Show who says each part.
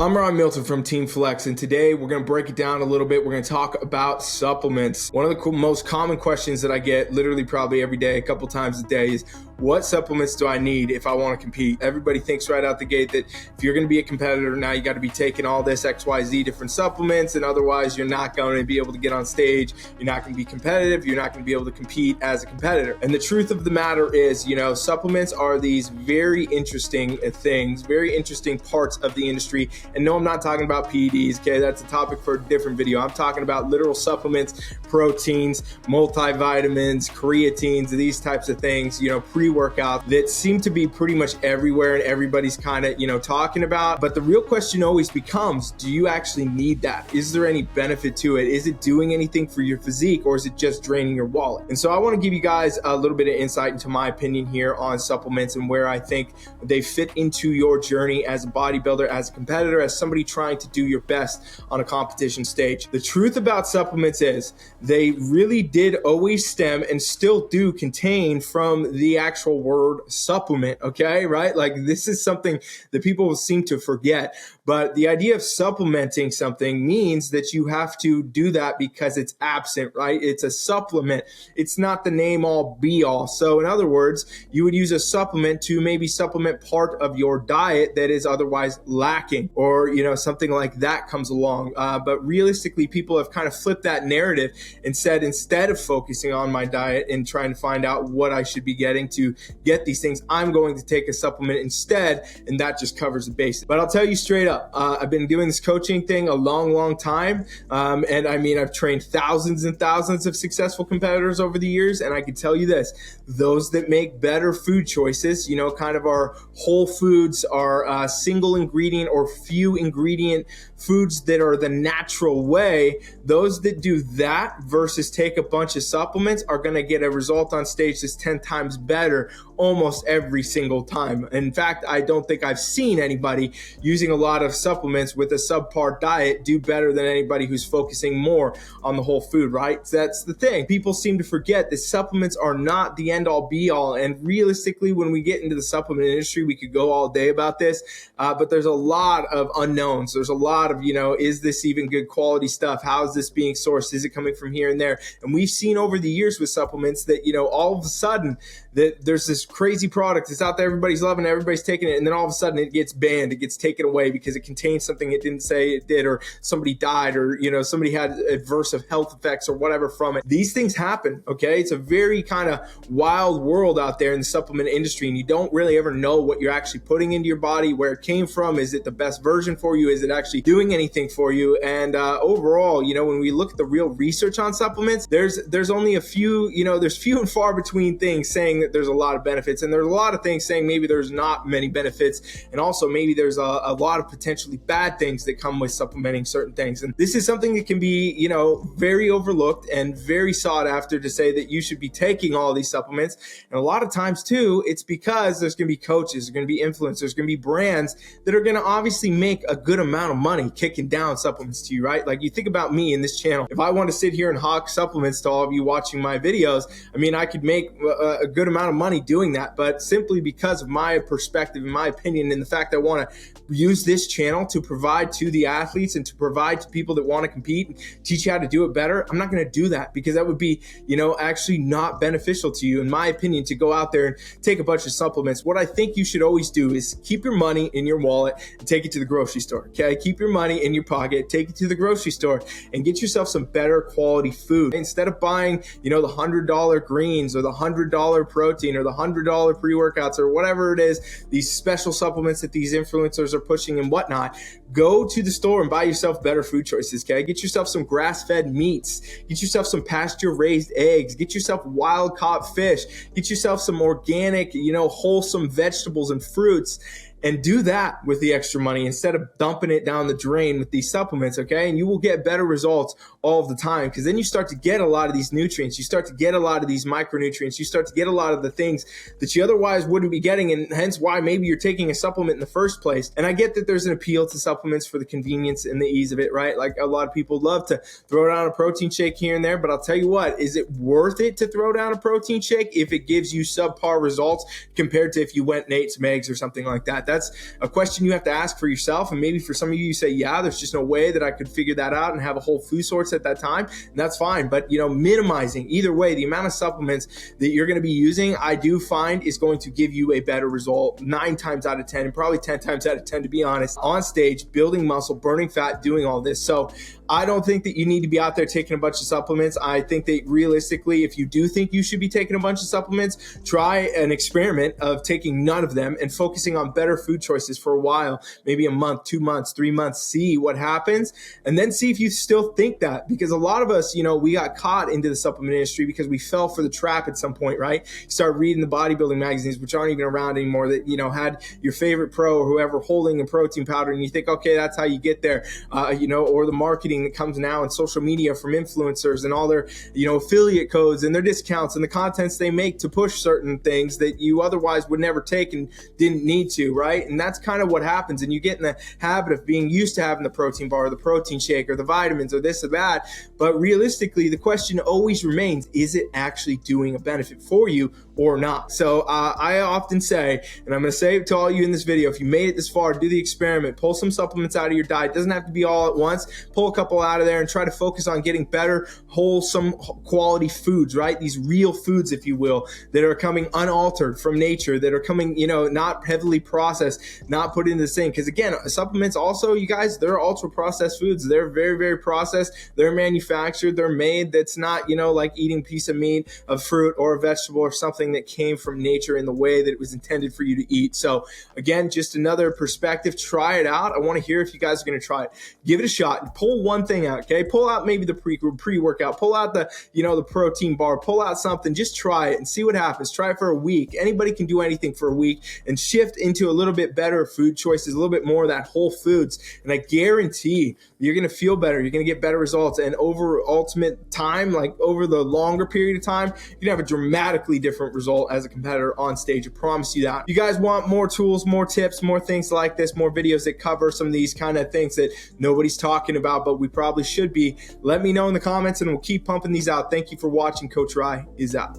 Speaker 1: I'm Ron Milton from Team Flex, and today we're going to break it down a little bit. We're going to talk about supplements. One of the most common questions that I get literally probably every day, a couple times a day, is what supplements do I need if I want to compete? Everybody thinks right out the gate that if you're going to be a competitor now, you got to be taking all this XYZ different supplements, and otherwise you're not going to be able to get on stage. You're not going to be competitive. You're not going to be able to compete as a competitor. And the truth of the matter is, supplements are these very interesting things, very interesting parts of the industry. And no, I'm not talking about PEDs, okay? That's a topic for a different video. I'm talking about literal supplements, proteins, multivitamins, creatines, these types of things, pre-workout that seem to be pretty much everywhere and everybody's kind of, talking about. But the real question always becomes, do you actually need that? Is there any benefit to it? Is it doing anything for your physique, or is it just draining your wallet? And so I want to give you guys a little bit of insight into my opinion here on supplements and where I think they fit into your journey as a bodybuilder, as a competitor, as somebody trying to do your best on a competition stage. The truth about supplements is they really did always stem and still do contain from the actual word supplement, okay, right? Like, this is something that people seem to forget. But the idea of supplementing something means that you have to do that because it's absent, right? It's a supplement. It's not the name all be all. So in other words, you would use a supplement to maybe supplement part of your diet that is otherwise lacking, or, something like that comes along. But realistically, people have kind of flipped that narrative and said, instead of focusing on my diet and trying to find out what I should be getting to get these things, I'm going to take a supplement instead, and that just covers the basics. But I'll tell you straight up, I've been doing this coaching thing a long time. And I mean, I've trained thousands and thousands of successful competitors over the years. And I can tell you this, those that make better food choices, kind of our whole foods, our single ingredient or few ingredient foods that are the natural way, those that do that versus take a bunch of supplements are going to get a result on stage that's 10 times better almost every single time. In fact, I don't think I've seen anybody using a lot of supplements with a subpar diet do better than anybody who's focusing more on the whole food, right? So that's the thing. People seem to forget that supplements are not the end all be all. And realistically, when we get into the supplement industry, we could go all day about this, but there's a lot of unknowns. There's a lot of, is this even good quality stuff? How is this being sourced? Is it coming from here and there? And we've seen over the years with supplements that, all of a sudden that there's this crazy product that's out there, everybody's loving it, everybody's taking it, and then all of a sudden it gets banned, it gets taken away because it contains something it didn't say it did, or somebody died, or somebody had adverse health effects or whatever from it. These things happen, okay? It's a very kind of wild world out there in the supplement industry, and you don't really ever know what you're actually putting into your body, where it came from. Is it the best version for you? Is it actually doing anything for you? And overall, when we look at the real research on supplements, there's only a few, there's few and far between things saying that there's a lot of benefits, and there's a lot of things saying maybe there's not many benefits, and also maybe there's a lot of potentially bad things that come with supplementing certain things. And this is something that can be, very overlooked and very sought after, to say that you should be taking all these supplements. And a lot of times too, it's because there's going to be coaches, there's going to be influencers, there's going to be brands that are going to obviously make a good amount of money kicking down supplements to you, right? Like, you think about me in this channel. If I want to sit here and hawk supplements to all of you watching my videos, I mean, I could make a good amount of money doing that, but simply because of my perspective and my opinion, and the fact that I want to use this channel to provide to the athletes and to provide to people that want to compete and teach you how to do it better, I'm not going to do that, because that would be, actually not beneficial to you, in my opinion, to go out there and take a bunch of supplements. What I think you should always do is keep your money in your wallet and take it to the grocery store, okay? Keep your money in your pocket, take it to the grocery store, and get yourself some better quality food. Instead of buying, the $100 greens, or the $100 protein, or the $100 pre-workouts, or whatever it is, these special supplements that these influencers are pushing and whatnot, go to the store and buy yourself better food choices, okay? Get yourself some grass-fed meats, get yourself some pasture-raised eggs, get yourself wild-caught fish, get yourself some organic, wholesome vegetables and fruits, and do that with the extra money instead of dumping it down the drain with these supplements, okay? And you will get better results all of the time, because then you start to get a lot of these nutrients. You start to get a lot of these micronutrients. You start to get a lot of the things that you otherwise wouldn't be getting, and hence why maybe you're taking a supplement in the first place. And I get that there's an appeal to supplements for the convenience and the ease of it, right? Like, a lot of people love to throw down a protein shake here and there, but I'll tell you what, is it worth it to throw down a protein shake if it gives you subpar results compared to if you went and ate some eggs or something like that? That's a question you have to ask for yourself. And maybe for some of you say, yeah, there's just no way that I could figure that out and have a whole food source at that time. And that's fine. But, minimizing either way, the amount of supplements that you're going to be using, I do find is going to give you a better result 9 times out of 10, and probably 10 times out of 10, to be honest, on stage, building muscle, burning fat, doing all this. So I don't think that you need to be out there taking a bunch of supplements. I think that realistically, if you do think you should be taking a bunch of supplements, try an experiment of taking none of them and focusing on better food choices for a while, maybe a month, 2 months, 3 months, see what happens, and then see if you still think that. Because a lot of us, we got caught into the supplement industry because we fell for the trap at some point, right? You start reading the bodybuilding magazines, which aren't even around anymore, that, had your favorite pro or whoever holding a protein powder, and you think, okay, that's how you get there, or the marketing that comes now in social media from influencers and all their, affiliate codes and their discounts and the contents they make to push certain things that you otherwise would never take and didn't need to, right? And that's kind of what happens. And you get in the habit of being used to having the protein bar, or the protein shake, or the vitamins, or this or that. But realistically, the question always remains, is it actually doing a benefit for you or not? So I often say, and I'm going to say it to all you in this video, if you made it this far, do the experiment, pull some supplements out of your diet. It doesn't have to be all at once. Pull a couple out of there and try to focus on getting better, wholesome, quality foods, right? These real foods, if you will, that are coming unaltered from nature, that are coming, not heavily processed, not put into this thing. Because again, supplements also, you guys, they're ultra processed foods. They're very, very processed. They're manufactured. They're made. That's not, like eating a piece of meat, a fruit, or a vegetable, or something that came from nature in the way that it was intended for you to eat. So again, just another perspective. Try it out. I want to hear if you guys are going to try it. Give it a shot and pull one thing out. Okay, pull out maybe the pre-workout. Pull out the the protein bar. Pull out something. Just try it and see what happens. Try it for a week. Anybody can do anything for a week, and shift into a little bit better food choices, a little bit more of that whole foods. And I guarantee you're going to feel better. You're going to get better results. And over ultimate time, like over the longer period of time, you're going to have a dramatically different result as a competitor on stage. I promise you that. You guys want more tools, more tips, more things like this, more videos that cover some of these kind of things that nobody's talking about, but we probably should be. Let me know in the comments and we'll keep pumping these out. Thank you for watching. Coach Rye is out.